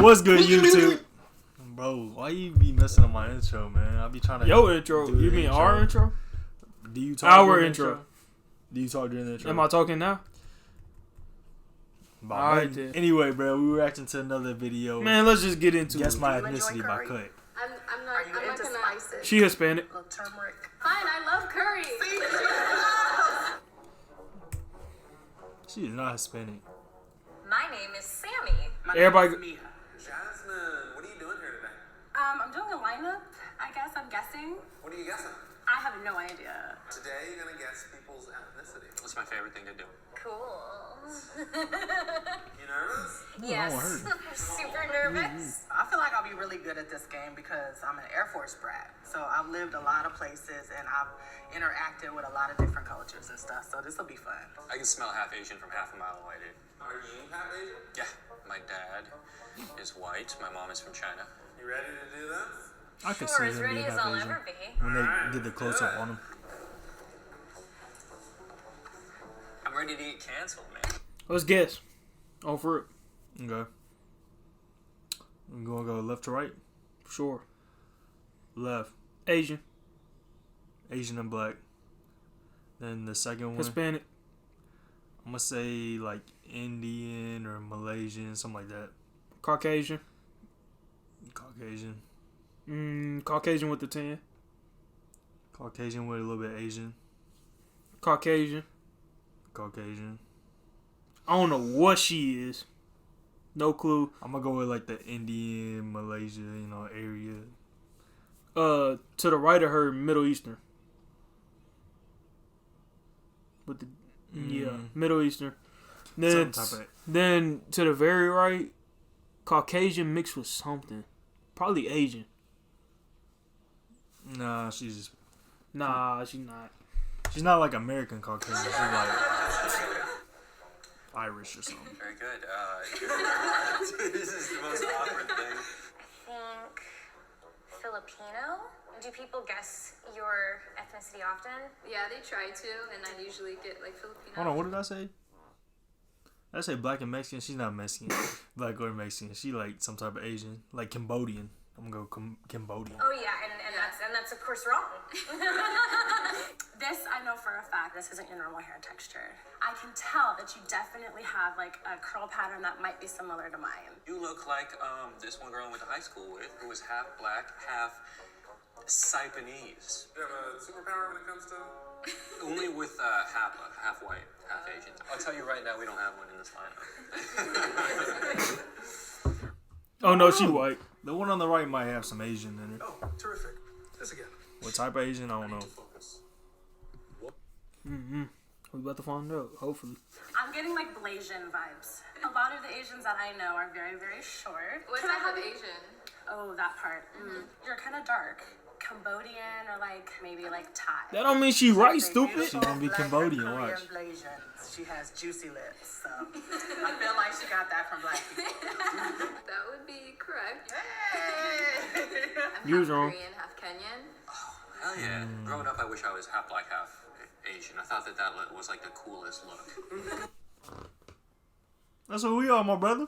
What's good, YouTube? Bro, why you be messing up my intro, man? I be trying to. Yo, intro. You mean our intro? Do you talk our during intro? Do you talk during the intro? Am I talking now? Alright, then. Anyway, bro, we were reacting to another video. Man, let's just get into Guess it. My Ethnicity by Cut. I'm not into gonna. spices? She Hispanic. Little turmeric. Fine, I love curry. She is not Hispanic. My name is Sammy. Everybody. Mia. Jasmine, what are you doing here today? I'm doing a lineup. I guess I'm guessing. What are you guessing? I have no idea. Today you're gonna guess people's ethnicity. What's my favorite thing to do? Cool. You nervous? Yes. I'm super nervous. I feel like I'll be really good at this game because I'm an Air Force brat. So I've lived a lot of places and I've interacted with a lot of different cultures and stuff. So this will be fun. I can smell half Asian from half a mile away, dude. Are you half Asian? Yeah, my dad is white. My mom is from China. You ready to do this? I could Sure, see as him ready being as half I'll Asian ever be. when they did the close up on him. I'm ready to get canceled, man. Let's guess. Oh, for it. Okay. I'm gonna go left to right. Sure. Left. Asian. Asian and black. Then the second one, Hispanic. I'm gonna say like Indian or Malaysian, something like that. Caucasian. Caucasian. Caucasian with the 10. Caucasian with a little bit Asian. Caucasian. Caucasian. I don't know what she is. No clue. I'm gonna go with like the Indian, Malaysia, area. To the right of her, Middle Eastern. With the Middle Eastern. Then then to the very right, Caucasian mixed with something. Probably Asian. Nah, she's Nah, she's not. She's not like American Caucasian. She's like Irish or something. Very good. This is the most awkward thing. I think Filipino. Do people guess your ethnicity often? Yeah, they try to, and I usually get like Filipino. Hold on, what did I say? I say black and Mexican. She's not Mexican. Black or Mexican. She like some type of Asian. Like Cambodian. I'm gonna go Cambodian. Oh yeah, and that's of course wrong. This I know for a fact. This isn't your normal hair texture. I can tell that you definitely have like a curl pattern that might be similar to mine. You look like this one girl I went to high school with, who was half black, half Saipanese. Do you have a superpower when it comes to? Only with half white, half Asian. I'll tell you right now, we don't have one in this lineup. Oh no, she white. The one on the right might have some Asian in it. Oh, terrific. This again. What type of Asian? I don't know. Focus. We about to find out, hopefully. I'm getting like Blasian vibes. A lot of the Asians that I know are very, very short. What Can I type have of it? Asian? Oh, that part. You're kind of dark. Cambodian or like maybe like Thai. That don't mean she right, They stupid. beautiful She gonna be black Cambodian, Korean watch. Blasians. She has juicy lips, so I feel like she got that from black people. That would be correct. Hey! I'm You half was wrong. Korean, half Kenyan. Hell yeah. Growing up, I wish I was half black, half Asian. I thought that was like the coolest look. That's what we are, my brother.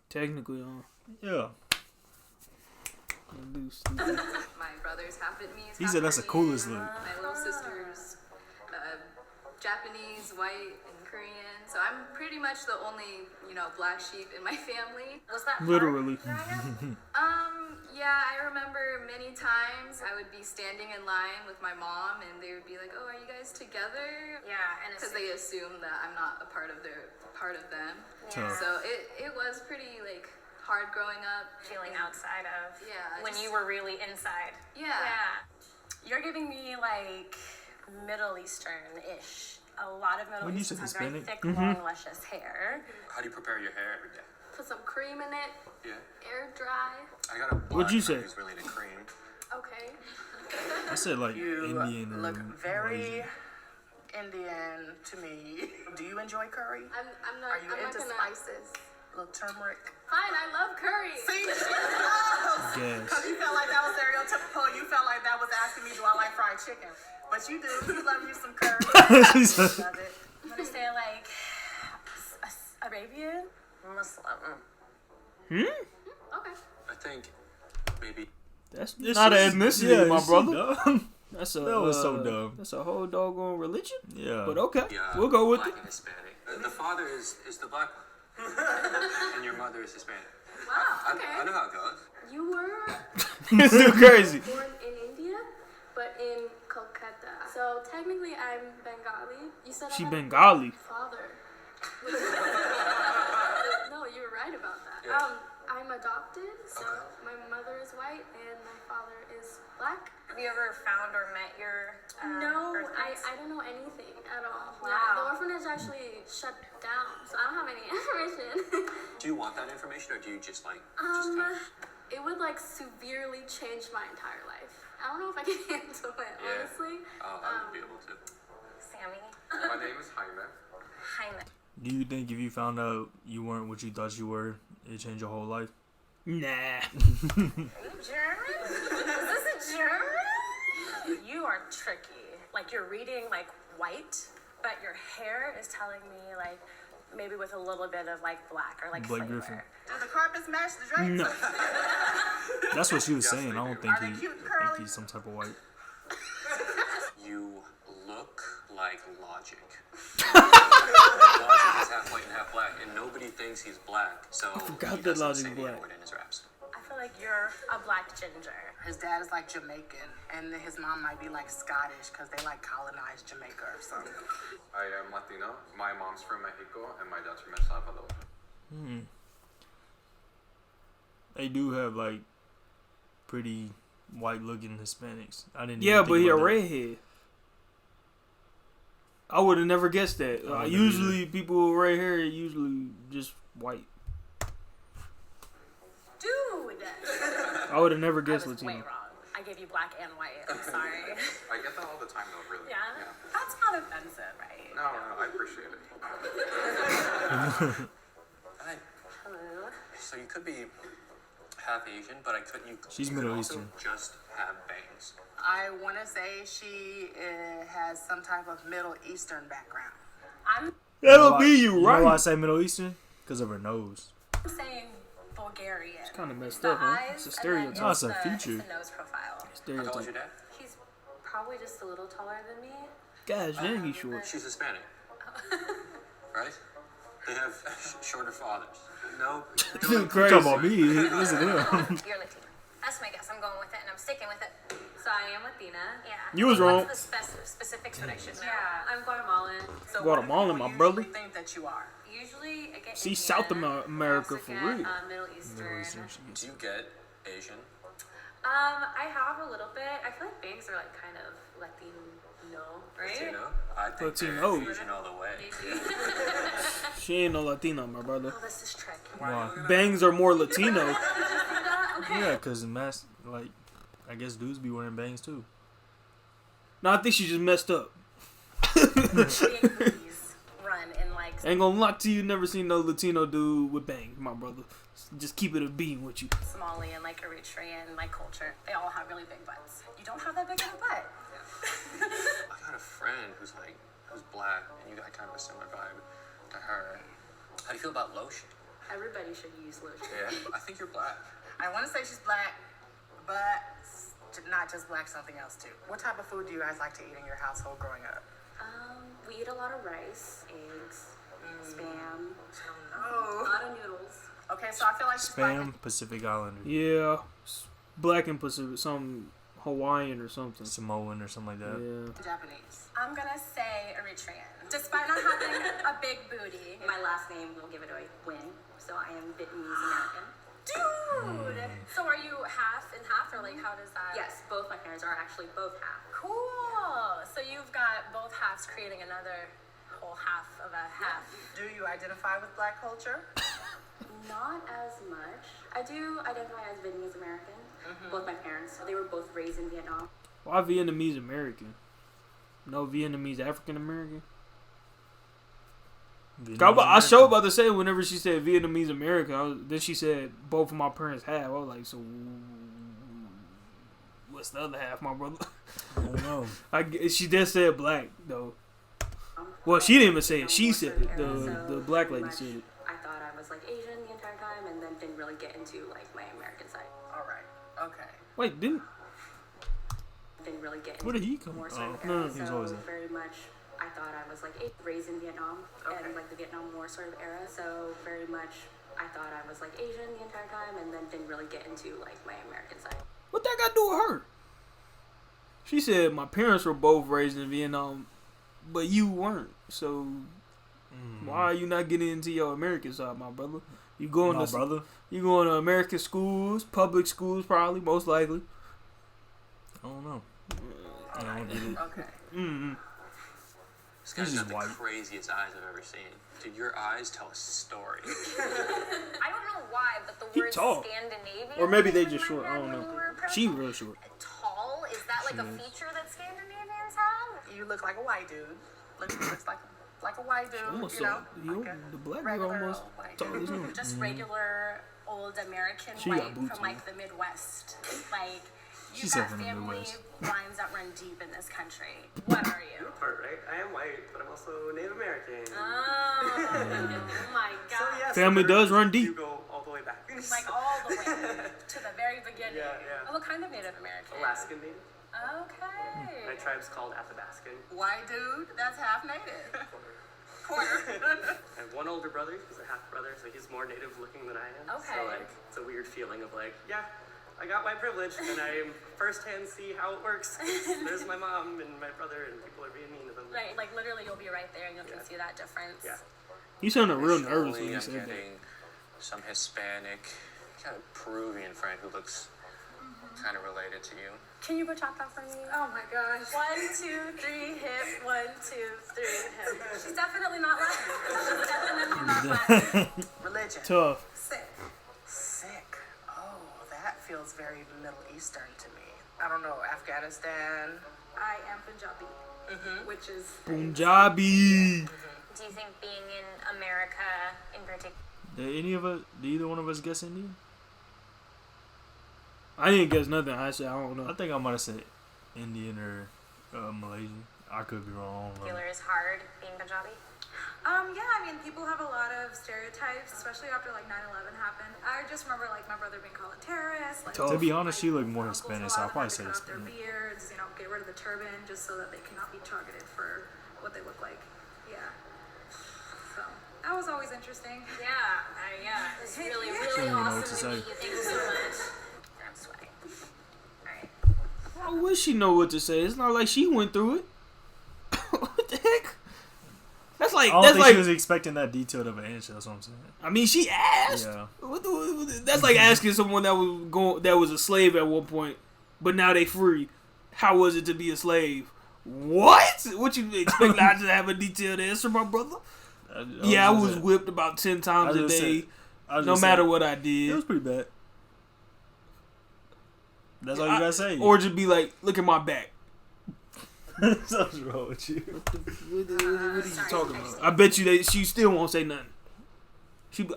Technically, Yeah. My brother's half Vietnamese. He half said that's the Korean. coolest look. My little sister's Japanese, white, and Korean. So I'm pretty much the only, black sheep in my family. Was that hard literally. growing up? Yeah, I remember many times I would be standing in line with my mom, and they would be like, "Oh, are you guys together?" Yeah, and Because they assume that I'm not a part of them. Tough. So it was pretty like hard growing up. feeling outside of Yeah, when just- you were really inside. Yeah. You're giving me like Middle Eastern-ish. A lot of Middle When you said Easterns have very Hispanic? thick, long, luscious hair. How do you prepare your hair every day? Put some cream in it, Yeah. air dry. I got a black What'd you friend say? who's really into cream. Okay. I said like You Indian or look very Malaysian. Indian to me. Do you enjoy curry? I'm not. Are you I'm into not gonna. spices? Little turmeric. Fine, I love curry. See? Guess. Because you felt like that was stereotypical. You felt like that was asking me, do I like fried chicken? But you do. You love you some curry. She said- Love it. I'm going to say like Arabian? Muslim. Okay. I think maybe. That's It's not just- an ethnicity, my it's brother. dumb. That's a That was so dumb. That's a whole doggone religion. Yeah. But okay, Yeah, we'll go with black it. and Hispanic. The father is the black one, and your mother is Hispanic. Wow. Okay. I know how it goes. You were It's too crazy. born in India, but in Kolkata. So technically, I'm Bengali. You said She I'm a Bengali. father. No, you were right about that. Yeah. I'm adopted, so my mother is white and my father is black. Have you ever found or met your No, birthplace? I don't know anything at all. Wow. Yeah, the orphanage actually shut down, so I don't have any information. Do you want that information, or do you just like? Just kind of, It would like severely change my entire life. I don't know if I can handle it, Yeah. honestly. I wouldn't be able to. Sammy. My name is Jaime. Jaime. Do you think if you found out you weren't what you thought you were, it'd change your whole life? Nah. Are you German? Is this a German? You are tricky. Like you're reading like white, but your hair is telling me like maybe with a little bit of like black or like Blake flavor. Griffin. Do the carpets match the drapes? No. That's what she was Yes, saying. they I don't do. think Are they he cute and think curly? he's some type of white. You look like Logic. Logic is half white and half black, and nobody thinks he's black. So I forgot that Logic's black. In his raps. I feel like you're a black ginger. His dad is like Jamaican, and his mom might be like Scottish because they like colonized Jamaica or something. I am Latino. My mom's from Mexico and my dad's from El Salvador. They do have like pretty white looking Hispanics. I didn't. Yeah, even but think he a about that. redhead. I would have never guessed that. I wouldn't Usually, people with red hair are usually just white. Dude! I would have never I guessed was way Latino. wrong. I gave you black and white. I'm sorry. I get that all the time though, really. Yeah? That's not offensive, right? No, I appreciate it. Hi. Hello. So you could be half Asian, but I couldn't. She's you could Middle also Eastern. Just have bangs. I want to say she has some type of Middle Eastern background. I'm That'll Why- be you, know why I right? say Middle Eastern? Because of her nose. saying Bulgarian. It's kinda messed the up, huh? eyes It's a and then stereotype. No, it's a the- feature. It's the nose profile. How tall is Stereotype. your dad? He's probably just a little taller than me. Gosh, dang, he's short. She's Hispanic. Right? They have shorter fathers. No. Crazy. Come on, me. Listen to him. You're Latina. That's my guess. I'm going with it, and I'm sticking with it. So I am Latina. Yeah. You was wrong. What's the specifics that I should know? Yeah, I'm Guatemalan. So Guatemalan, what do my people brother. usually think that you are? Usually I get See, Indian. South America I also for get, real. Middle Eastern. Do you get Asian? I have a little bit. I feel like bangs are like kind of Latino, right? Latino? I think Latino. they're Asian all the way. She ain't no Latino, my brother. Oh, this is tricky. Why? Bangs are more Latino. Yeah, because mask, like, I guess dudes be wearing bangs too. No, I think she just messed up. Big booties run in like Ain't gonna lie to you, never seen no Latino dude with bangs, my brother. Just keep it a beam with you. Somali and like Eritrean like culture. They all have really big butts. You don't have that big of a butt. I got a friend who's black, and you got kind of a similar vibe to her. How do you feel about lotion? Everybody should use lotion. Yeah. I think you're black. I want to say she's black, but not just black, something else too. What type of food do you guys like to eat in your household growing up? We eat a lot of rice, eggs, spam, a Oh. lot of noodles. Okay, so I feel like she's black. Spam, Pacific Islander, Yeah, black and Pacific, some Hawaiian or something. Samoan or something like that. Yeah. and Japanese. I'm gonna say Eritrean. Despite not having a big booty. My last name will give it away. Win. So I am Vietnamese American. Dude! So are you half and half, or like how does that? Yes, both my parents are actually both half. Cool. So you've got both halves creating another whole half of a half. Do you identify with black culture? Not as much. I do identify as Vietnamese American. Both my parents, they were both raised in Vietnam. Why Vietnamese American? No Vietnamese African American? I sure about to say whenever she said Vietnamese American, then she said both of my parents have. I was like, so what's the other half, my brother? I don't know. She just said black though. Well, she didn't even say it. She said it. The black lady said it. I thought I was like Asian the entire time, and and then didn't really get into like my American side. All right. Okay. Wait, didn't Really get into where did he come? more sort of No, era. he's So always there. very much, I thought I was like raised in Vietnam and like the Vietnam War sort of era. So very much, I thought I was like Asian the entire time, and then didn't really get into like my American side. What that got to do with her? She said my parents were both raised in Vietnam, but you weren't. So why are you not getting into your American side, my brother? You going You going to American schools, public schools, probably most likely. I don't know. I don't get it. Okay. This guy's He's got the white. craziest eyes I've ever seen. Dude, your eyes tell a story. I don't know why, but the He word tall. Scandinavian. Or maybe they came in just my short. I head don't when know. you were She approaching. real short. Tall? Is that like a feature that Scandinavians have? You look like a white dude. Looks like a white dude. Almost you know, the black girl regular almost old white tall dude. as him. Just regular old American She white got boots from on. like the Midwest. Like She's you've got from the family Midwest. lines that run deep in this country. What are you? Part, right? I am white, but I'm also Native American. Oh my So god. yeah, Family does run You deep. go all the way back. Like all the way to the very beginning. Yeah. Oh, what kind of Native American? Alaskan Native. Okay. My tribe's called Athabascan. White dude. That's half native. I have one older brother, he's a half brother, so he's more native looking than I am. Okay. So like, it's a weird feeling of like, yeah, I got white privilege, and I firsthand see how it works. There's my mom and my brother, and people are being mean to them. Right, like literally you'll be right there and you can see that difference. Yeah. You sounded real nervous Visually, when you I'm said that. getting some Hispanic, kind of Peruvian friend who looks kind of related to you. Can you bachata for me? Oh my gosh. 1, 2, 3, hip. 1, 2, 3, hip. She's definitely not Latin. She's definitely not Latin. Religion. Tough. Sick. Oh, that feels very Middle Eastern to me. I don't know, Afghanistan. I am Punjabi, which is Punjabi. Do you think being in America in particular? Did either one of us guess Indian? I didn't guess nothing. I said I don't know. I think I might have said Indian or Malaysian. I could be wrong. I don't know. Is hard being Punjabi? Yeah, I mean, people have a lot of stereotypes, especially after like 9/11 happened. I just remember like my brother being called a terrorist. Like, Tough. To be honest, she looked more uncles, Hispanic, a so lot I'll of probably them say had to cut off their Hispanic. beards, get rid of the turban, just so that they cannot be targeted for what they look like. Yeah. So that was always interesting. Yeah. It's really, She really didn't even know what to awesome to say. meet you. Thank you so much. I'm sweating. Alright. Why would she know what to say? It's not like she went through it. What the heck? That's like I don't that's think like. she was expecting that detailed of an answer. That's what I'm saying. I mean, she asked. Yeah. That's like asking someone that was a slave at one point, but now they free. How was it to be a slave? What? What you expect not to have a detailed answer, my brother? I was whipped about 10 times a day, no matter what I It did. was pretty bad. That's all you gotta say. Or just be like, look at my back. Something's wrong with you. What are you talking about? I bet you she still won't say nothing. She be,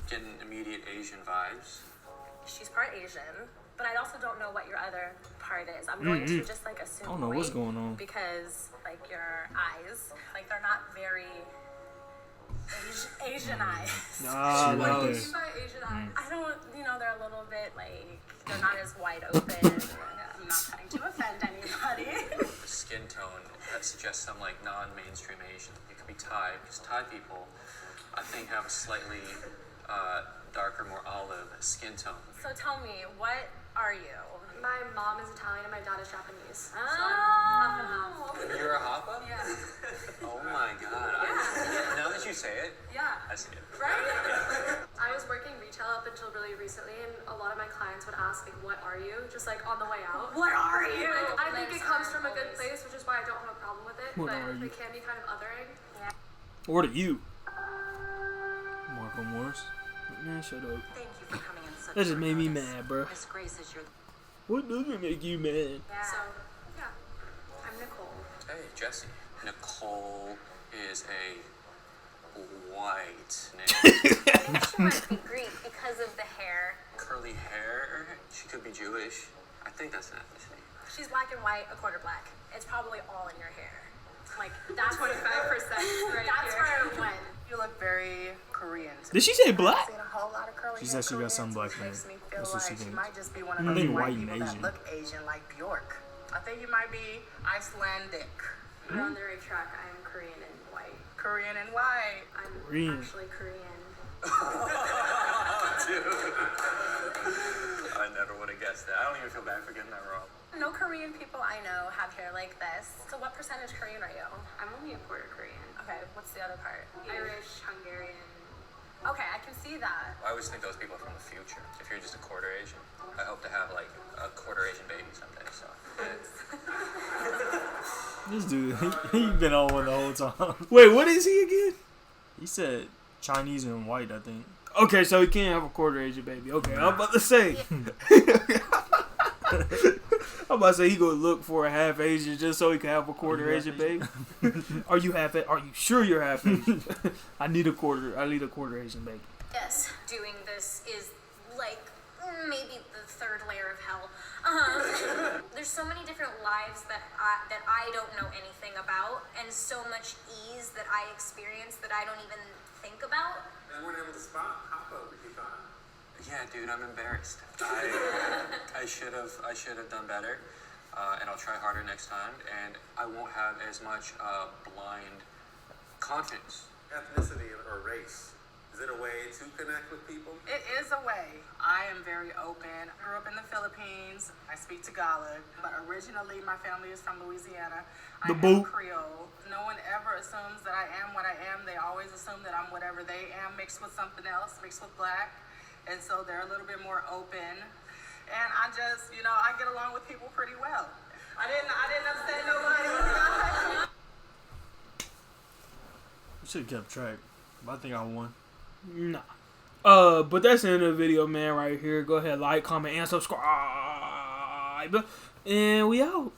Getting immediate Asian vibes. She's part Asian, but I also don't know what your other part is. I'm going to just like assume. I don't know what's white going on. because like your eyes, like they're not very Asian eyes. Nah, no. right there. By Asian eyes. I don't, they're a little bit like they're not as wide open. I'm not trying to offend anybody. The skin tone that suggests some like non-mainstream Asian. It could be Thai, because Thai people, I think, have a slightly darker, more olive skin tone. So tell me, what are you? My mom is Italian and my dad is Japanese. So I'm Oh. half and half. You're a Hapa? Yeah. Oh my god. Now that you say it, Yeah. I see it. Right? I was working retail up until really recently, and a lot of my clients would ask, like, what are you? Just like on the way out. What are you? Like, I think it comes from a good place, which is why I don't have a problem with it. What but are you? it can be kind of othering. or to you. Marco Morris. Man, shut up. Thank you for coming in such That just short made me notice. mad, bro. Miss Grace is your. What does it make you mad? So, yeah. I'm Nicole. Hey, Jesse. Nicole is a white name. She might be Greek because of the hair. Curly hair. She could be Jewish. I think that's an ethnicity. She's black and white, a quarter black. It's probably all in your hair. Like that's 25% right that's here. where it went. You look very Korean. Did she say black? I've seen a whole lot of curly She said she got Koreans, some black which in makes her. me feel That's what she like she thinks. might just be one of I those think white white and people that Asian. look Asian like Bjork. I think you might be Icelandic. You're on the right track. I am Korean and white. Korean and white. I'm Korean. actually Korean. Dude. I never would have guessed that. I don't even feel bad for getting that wrong. No Korean people I know have hair like this. So what percentage Korean are you? I'm only a quarter Korean. Okay, what's the other part? Irish, Hungarian. Okay, I can see that. I always think those people are from the future. If you're just a quarter Asian, I hope to have like a quarter Asian baby someday. So. This dude, he been on one the whole time. Wait, what is he again? He said Chinese and white, I think. Okay, so he can't have a quarter Asian baby. Okay, I'm about to say. I'm about to say he gonna look for a half Asian just so he can have a quarter Asian baby. Are you half? Are you sure you're half Asian? I need a quarter Asian baby. Yes, doing this is like maybe the third layer of hell. There's so many different lives that I don't know anything about, and so much ease that I experience that I don't even think about. And we're able to spot hop up if you find. Yeah, dude, I'm embarrassed. I should have done better, and I'll try harder next time. And I won't have as much blind confidence. Ethnicity or race. Is it a way to connect with people? It is a way. I am very open. I grew up in the Philippines. I speak Tagalog, but originally my family is from Louisiana. I am Creole. No one ever assumes that I am what I am. They always assume that I'm whatever they am, mixed with something else, mixed with black. And so they're a little bit more open. And I just, I get along with people pretty well. I didn't upset nobody. We should have kept track. But I think I won. Nah. But that's the end of the video, man, right here. Go ahead, like, comment, and subscribe. And we out.